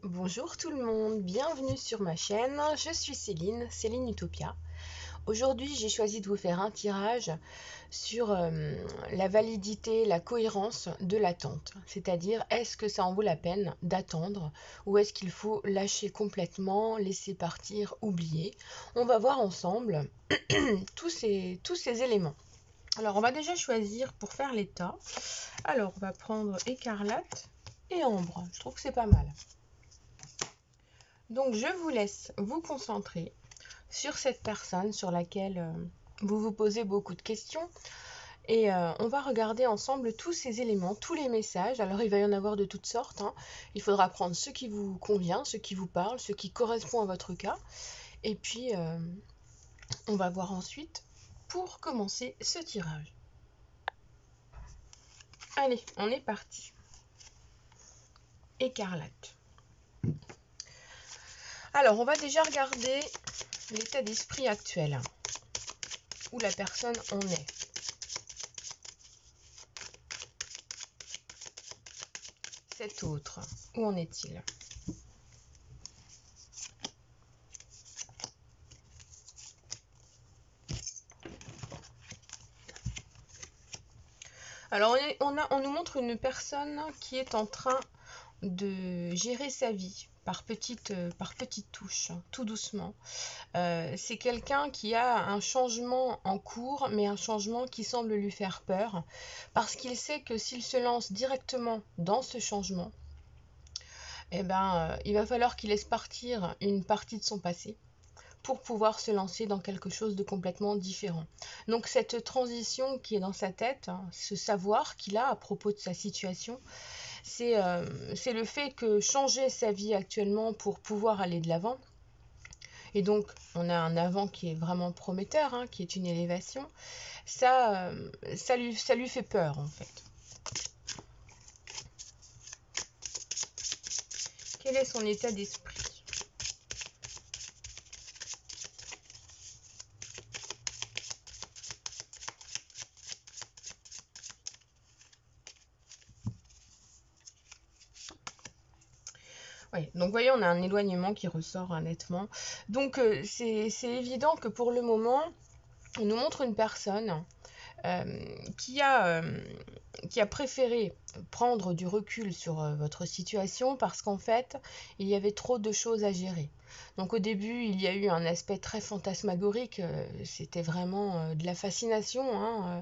Bonjour tout le monde, bienvenue sur ma chaîne, je suis Céline Utopia. Aujourd'hui j'ai choisi de vous faire un tirage sur la validité, la cohérence de l'attente. C'est-à-dire est-ce que ça en vaut la peine d'attendre ou est-ce qu'il faut lâcher complètement, laisser partir, oublier. On va voir ensemble tous ces éléments. Alors on va déjà choisir pour faire l'état. Alors on va prendre écarlate et ambre, je trouve que c'est pas mal. Donc je vous laisse vous concentrer sur cette personne sur laquelle vous vous posez beaucoup de questions et on va regarder ensemble tous ces éléments, tous les messages. Alors il va y en avoir de toutes sortes, hein. Il faudra prendre ce qui vous convient, ce qui vous parle, ce qui correspond à votre cas et puis on va voir ensuite pour commencer ce tirage. Allez, on est parti. Écarlate. Alors, on va déjà regarder l'état d'esprit actuel, où la personne en est. Cet autre, où en est-il? Alors, on nous montre une personne qui est en train de gérer sa vie par petites touches, tout doucement. C'est quelqu'un qui a un changement en cours, mais un changement qui semble lui faire peur, parce qu'il sait que s'il se lance directement dans ce changement, eh ben, il va falloir qu'il laisse partir une partie de son passé pour pouvoir se lancer dans quelque chose de complètement différent. Donc cette transition qui est dans sa tête, hein, ce savoir qu'il a à propos de sa situation, c'est le fait que changer sa vie actuellement pour pouvoir aller de l'avant, et donc on a un avant qui est vraiment prometteur, hein, qui est une élévation, ça lui fait peur en fait. Quel est son état d'esprit? Oui, donc vous voyez, on a un éloignement qui ressort nettement. Donc c'est évident que pour le moment, on nous montre une personne qui a préféré prendre du recul sur votre situation parce qu'en fait, il y avait trop de choses à gérer. Donc au début, il y a eu un aspect très fantasmagorique, c'était vraiment de la fascination, hein,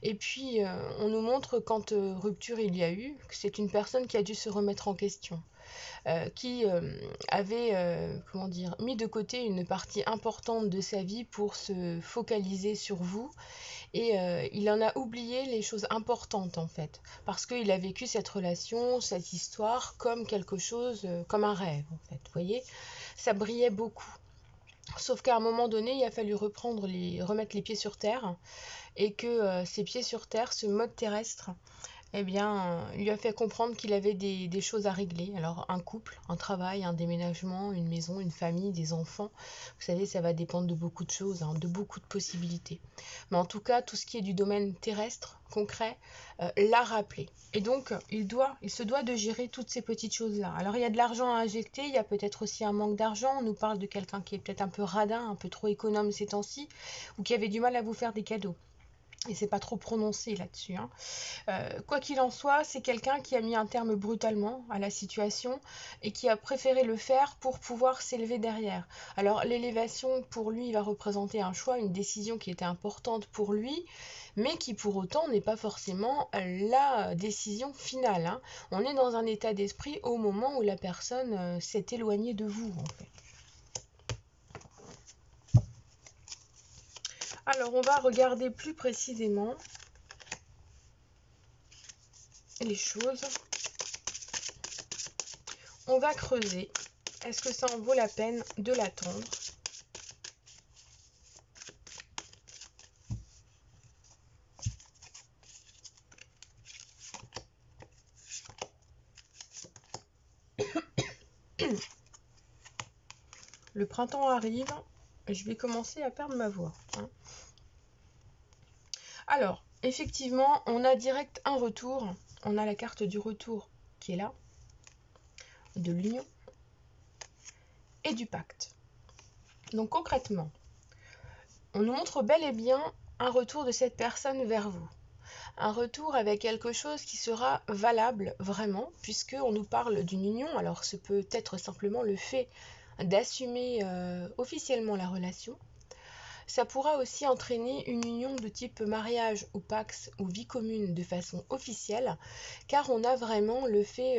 et puis on nous montre quand rupture il y a eu, que c'est une personne qui a dû se remettre en question. Qui avait comment dire, mis de côté une partie importante de sa vie pour se focaliser sur vous et il en a oublié les choses importantes en fait parce qu'il a vécu cette relation, cette histoire comme quelque chose, comme un rêve en fait, vous voyez, ça brillait beaucoup. Sauf qu'à un moment donné, il a fallu remettre les pieds sur terre et que ces pieds sur terre, ce mode terrestre, eh bien, lui a fait comprendre qu'il avait des choses à régler. Alors, un couple, un travail, un déménagement, une maison, une famille, des enfants. Vous savez, ça va dépendre de beaucoup de choses, hein, de beaucoup de possibilités. Mais en tout cas, tout ce qui est du domaine terrestre, concret, l'a rappelé. Et donc, il se doit de gérer toutes ces petites choses-là. Alors, il y a de l'argent à injecter, il y a peut-être aussi un manque d'argent. On nous parle de quelqu'un qui est peut-être un peu radin, un peu trop économe ces temps-ci, ou qui avait du mal à vous faire des cadeaux. Et c'est pas trop prononcé là-dessus, hein. Quoi qu'il en soit, c'est quelqu'un qui a mis un terme brutalement à la situation et qui a préféré le faire pour pouvoir s'élever derrière. Alors l'élévation pour lui va représenter un choix, une décision qui était importante pour lui, mais qui pour autant n'est pas forcément la décision finale, hein. On est dans un état d'esprit au moment où la personne s'est éloignée de vous en fait. Alors on va regarder plus précisément les choses. On va creuser. Est-ce que ça en vaut la peine de l'attendre? Le printemps arrive et je vais commencer à perdre ma voix, hein. Alors, effectivement, on a direct un retour. On a la carte du retour qui est là, de l'union. et du pacte. Donc concrètement, on nous montre bel et bien un retour de cette personne vers vous. Un retour avec quelque chose qui sera valable vraiment, puisqu'on nous parle d'une union. Alors ce peut être simplement le fait d'assumer officiellement la relation. Ça pourra aussi entraîner une union de type mariage ou pax ou vie commune de façon officielle, car on a vraiment le fait,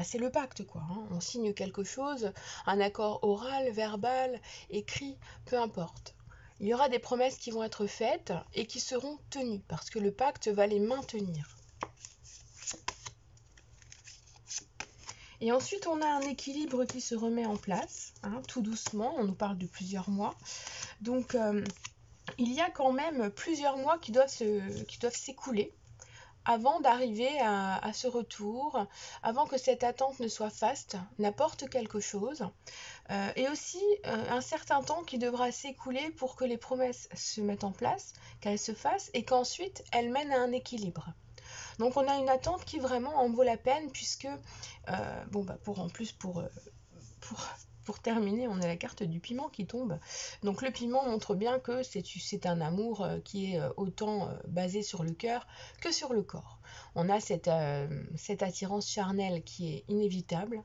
c'est le pacte quoi, hein. On signe quelque chose, un accord oral, verbal, écrit, peu importe. Il y aura des promesses qui vont être faites et qui seront tenues, parce que le pacte va les maintenir. Et ensuite, on a un équilibre qui se remet en place, hein, tout doucement. On nous parle de plusieurs mois. Donc, il y a quand même plusieurs mois qui doivent s'écouler avant d'arriver à ce retour, avant que cette attente ne soit faste, n'apporte quelque chose. Et aussi un certain temps qui devra s'écouler pour que les promesses se mettent en place, qu'elles se fassent et qu'ensuite elles mènent à un équilibre. Donc on a une attente qui vraiment en vaut la peine puisque, pour terminer, on a la carte du piment qui tombe. Donc le piment montre bien que c'est un amour qui est autant basé sur le cœur que sur le corps. On a cette attirance charnelle qui est inévitable,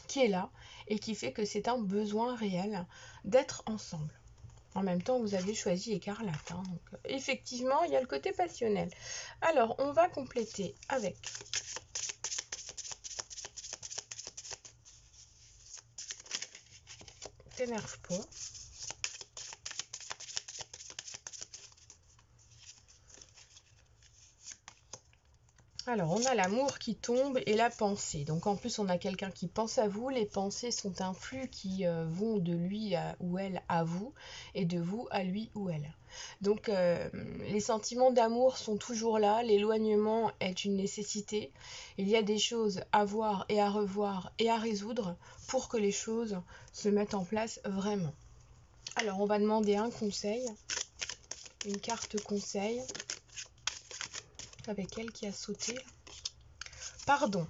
qui est là et qui fait que c'est un besoin réel d'être ensemble. En même temps, vous avez choisi écarlate. Hein, donc, effectivement, il y a le côté passionnel. Alors, on va compléter avec T'énerve pas. Alors, on a l'amour qui tombe et la pensée. Donc, en plus, on a quelqu'un qui pense à vous. Les pensées sont un flux qui vont de lui ou elle à vous et de vous à lui ou elle. Donc, les sentiments d'amour sont toujours là. L'éloignement est une nécessité. Il y a des choses à voir et à revoir et à résoudre pour que les choses se mettent en place vraiment. Alors, on va demander un conseil, une carte conseil. Avec elle qui a sauté. Pardon.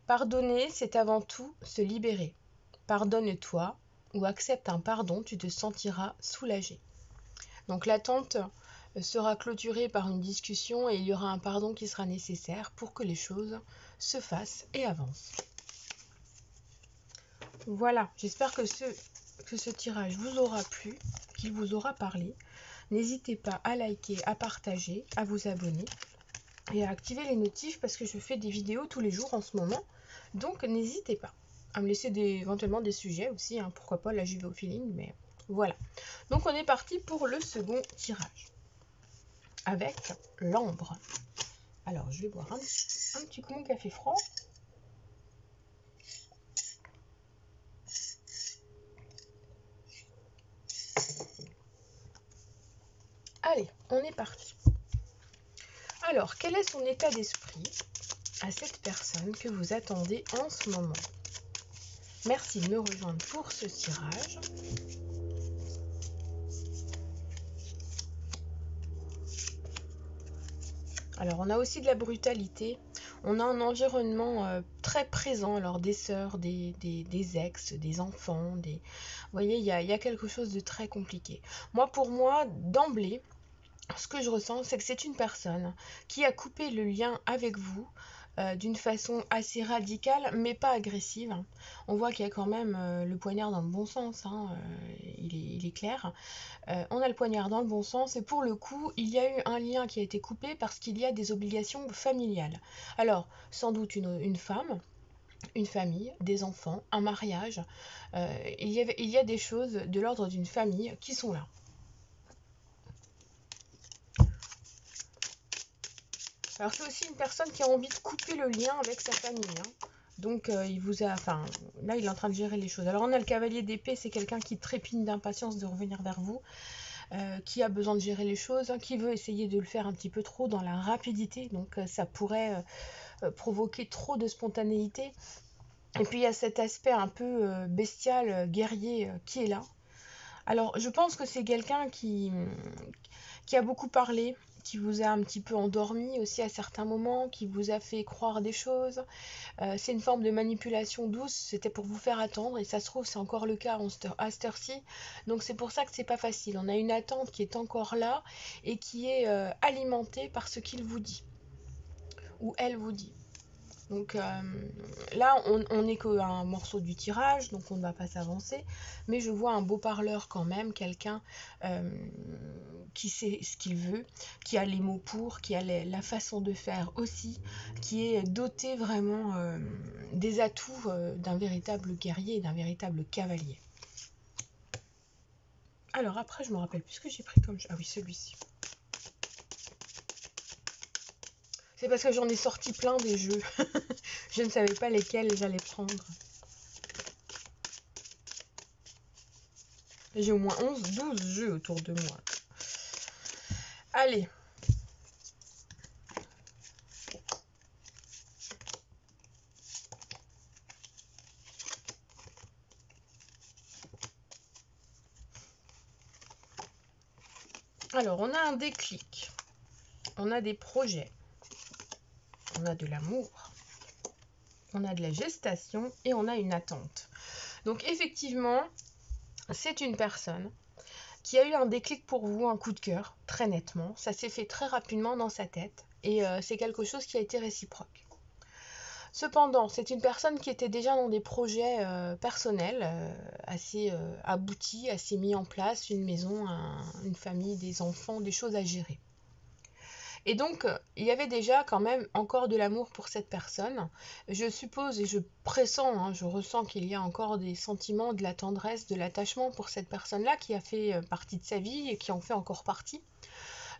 Pardonner, c'est avant tout se libérer. Pardonne-toi ou accepte un pardon, tu te sentiras soulagé. Donc l'attente sera clôturée par une discussion et il y aura un pardon qui sera nécessaire pour que les choses se fassent et avancent. Voilà, j'espère que ce tirage vous aura plu, qu'il vous aura parlé. N'hésitez pas à liker, à partager, à vous abonner et à activer les notifs parce que je fais des vidéos tous les jours en ce moment. Donc n'hésitez pas à me laisser éventuellement des sujets aussi, hein, pourquoi pas, là j'y vais au feeling, mais voilà. Donc on est parti pour le second tirage avec l'ambre. Alors je vais boire un petit coup mon café froid. Allez, on est parti. Alors, quel est son état d'esprit à cette personne que vous attendez en ce moment? Merci de me rejoindre pour ce tirage. Alors, on a aussi de la brutalité. On a un environnement très présent, alors des sœurs, des ex, des enfants. Vous voyez, il y a quelque chose de très compliqué. Pour moi, d'emblée, ce que je ressens, c'est que c'est une personne qui a coupé le lien avec vous d'une façon assez radicale, mais pas agressive. On voit qu'il y a quand même le poignard dans le bon sens, hein, il est clair. On a le poignard dans le bon sens, et pour le coup, il y a eu un lien qui a été coupé parce qu'il y a des obligations familiales. Alors, sans doute une femme, une famille, des enfants, un mariage. Il y a des choses de l'ordre d'une famille qui sont là. Alors c'est aussi une personne qui a envie de couper le lien avec sa famille. Hein. Donc là il est en train de gérer les choses. Alors on a le cavalier d'épée, c'est quelqu'un qui trépigne d'impatience de revenir vers vous, qui a besoin de gérer les choses, hein, qui veut essayer de le faire un petit peu trop dans la rapidité. Donc ça pourrait provoquer trop de spontanéité. Et puis il y a cet aspect un peu bestial, guerrier qui est là. Alors je pense que c'est quelqu'un qui a beaucoup parlé, qui vous a un petit peu endormi aussi à certains moments, qui vous a fait croire des choses. C'est une forme de manipulation douce, c'était pour vous faire attendre, et ça se trouve c'est encore le cas à cette heure-ci. Donc c'est pour ça que c'est pas facile. On a une attente qui est encore là et qui est alimentée par ce qu'il vous dit, ou elle vous dit. Donc là, on n'est qu'à un morceau du tirage, donc on ne va pas s'avancer. Mais je vois un beau parleur quand même, quelqu'un qui sait ce qu'il veut, qui a les mots pour, qui a la façon de faire aussi, qui est doté vraiment des atouts d'un véritable guerrier et d'un véritable cavalier. Alors après, je me rappelle plus ce que j'ai pris comme jeu. Ah oui, celui-ci. C'est parce que j'en ai sorti plein des jeux. Je ne savais pas lesquels j'allais prendre. J'ai au moins 12 jeux autour de moi. Allez. Alors, on a un déclic. On a des projets. On a de l'amour. On a de la gestation et on a une attente. Donc, effectivement, c'est une personne qui a eu un déclic pour vous, un coup de cœur, très nettement. Ça s'est fait très rapidement dans sa tête et c'est quelque chose qui a été réciproque. Cependant, c'est une personne qui était déjà dans des projets personnels assez aboutis, assez mis en place, une maison, une famille, des enfants, des choses à gérer. Et donc, il y avait déjà quand même encore de l'amour pour cette personne. Je suppose et je pressens, hein, je ressens qu'il y a encore des sentiments, de la tendresse, de l'attachement pour cette personne-là qui a fait partie de sa vie et qui en fait encore partie.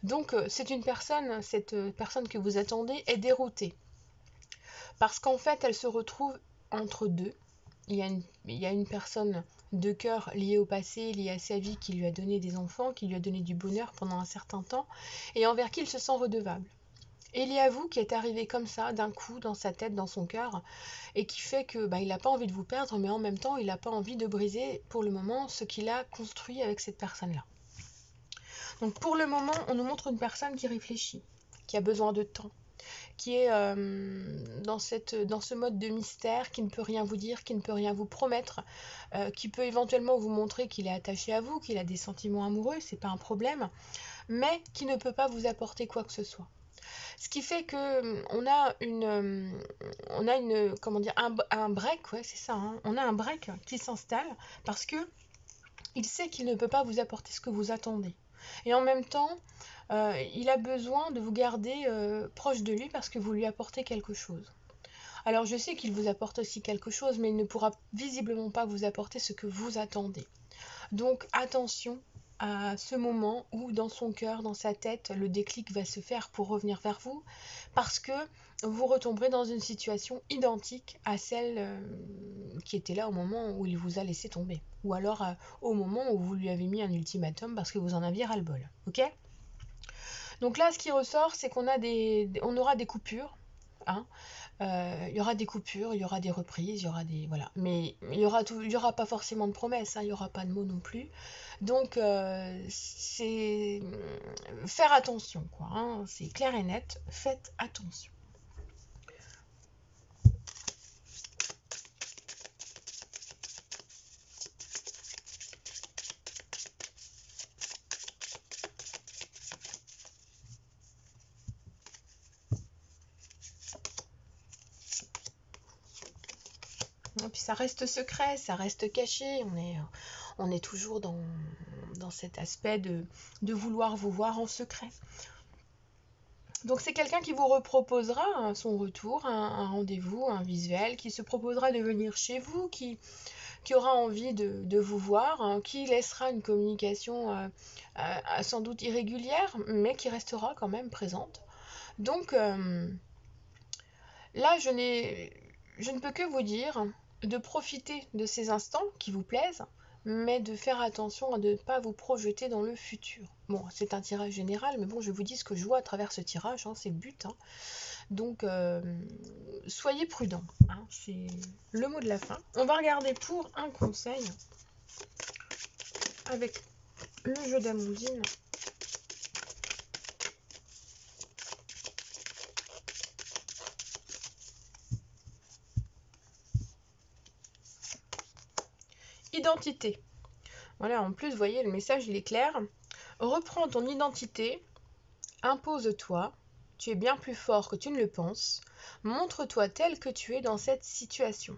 Donc, cette personne que vous attendez est déroutée. Parce qu'en fait, elle se retrouve entre deux. Il y a une personne de cœur liée au passé, liée à sa vie, qui lui a donné des enfants, qui lui a donné du bonheur pendant un certain temps, et envers qui il se sent redevable. Et il y a vous qui est arrivé comme ça, d'un coup, dans sa tête, dans son cœur, et qui fait que il n'a pas envie de vous perdre, mais en même temps, il n'a pas envie de briser, pour le moment, ce qu'il a construit avec cette personne-là. Donc pour le moment, on nous montre une personne qui réfléchit, qui a besoin de temps, qui est dans ce mode de mystère, qui ne peut rien vous dire, qui ne peut rien vous promettre, qui peut éventuellement vous montrer qu'il est attaché à vous, qu'il a des sentiments amoureux, c'est pas un problème, mais qui ne peut pas vous apporter quoi que ce soit. Ce qui fait que on a une comment dire, un break, ouais, c'est ça, hein, on a un break qui s'installe parce que il sait qu'il ne peut pas vous apporter ce que vous attendez. Et en même temps, il a besoin de vous garder proche de lui parce que vous lui apportez quelque chose. Alors je sais qu'il vous apporte aussi quelque chose, mais il ne pourra visiblement pas vous apporter ce que vous attendez. Donc attention à ce moment où dans son cœur, dans sa tête, le déclic va se faire pour revenir vers vous, parce que vous retomberez dans une situation identique à celle qui était là au moment où il vous a laissé tomber. Ou alors au moment où vous lui avez mis un ultimatum parce que vous en aviez ras-le-bol. Ok ? Donc là, ce qui ressort, c'est qu'on aura des coupures. Hein. Il y aura des coupures, il y aura des reprises, il y aura des... Voilà. Mais il y aura pas forcément de promesses, hein, il n'y aura pas de mots non plus. Donc, c'est... Faire attention, quoi. Hein, c'est clair et net, faites attention. Et puis ça reste secret, ça reste caché, on est toujours dans cet aspect de vouloir vous voir en secret. Donc c'est quelqu'un qui vous reproposera son retour, un rendez-vous, un visuel, qui se proposera de venir chez vous, qui aura envie de vous voir, hein, qui laissera une communication sans doute irrégulière, mais qui restera quand même présente. Donc là, je ne peux que vous dire de profiter de ces instants qui vous plaisent, mais de faire attention à ne pas vous projeter dans le futur. Bon, c'est un tirage général, mais bon, je vous dis ce que je vois à travers ce tirage, hein, c'est le but. Hein. Donc, soyez prudents, hein, c'est le mot de la fin. On va regarder pour un conseil avec le jeu d'Amandine. Identité. Voilà, en plus, vous voyez, le message, il est clair. Reprends ton identité, impose-toi, tu es bien plus fort que tu ne le penses, montre-toi tel que tu es dans cette situation.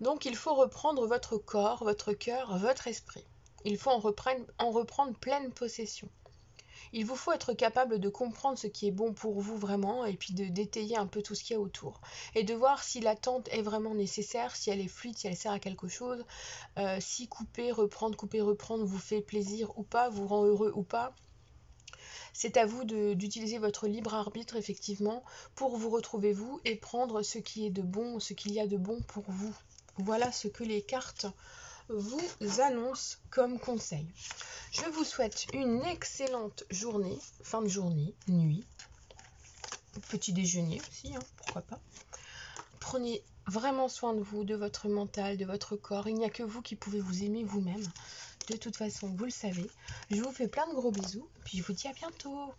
Donc, il faut reprendre votre corps, votre cœur, votre esprit. Il faut en reprendre pleine possession. Il vous faut être capable de comprendre ce qui est bon pour vous vraiment et puis de d'étayer un peu tout ce qu'il y a autour et de voir si l'attente est vraiment nécessaire, si elle est fluide, si elle sert à quelque chose, si couper, reprendre vous fait plaisir ou pas, vous rend heureux ou pas. C'est à vous d'utiliser votre libre arbitre effectivement pour vous retrouver vous et prendre ce qui est de bon, ce qu'il y a de bon pour vous. Voilà ce que les cartes vous annoncent comme conseil. Je vous souhaite une excellente journée, fin de journée, nuit, petit déjeuner aussi, hein, pourquoi pas. Prenez vraiment soin de vous, de votre mental, de votre corps. Il n'y a que vous qui pouvez vous aimer vous-même. De toute façon, vous le savez. Je vous fais plein de gros bisous, puis je vous dis à bientôt.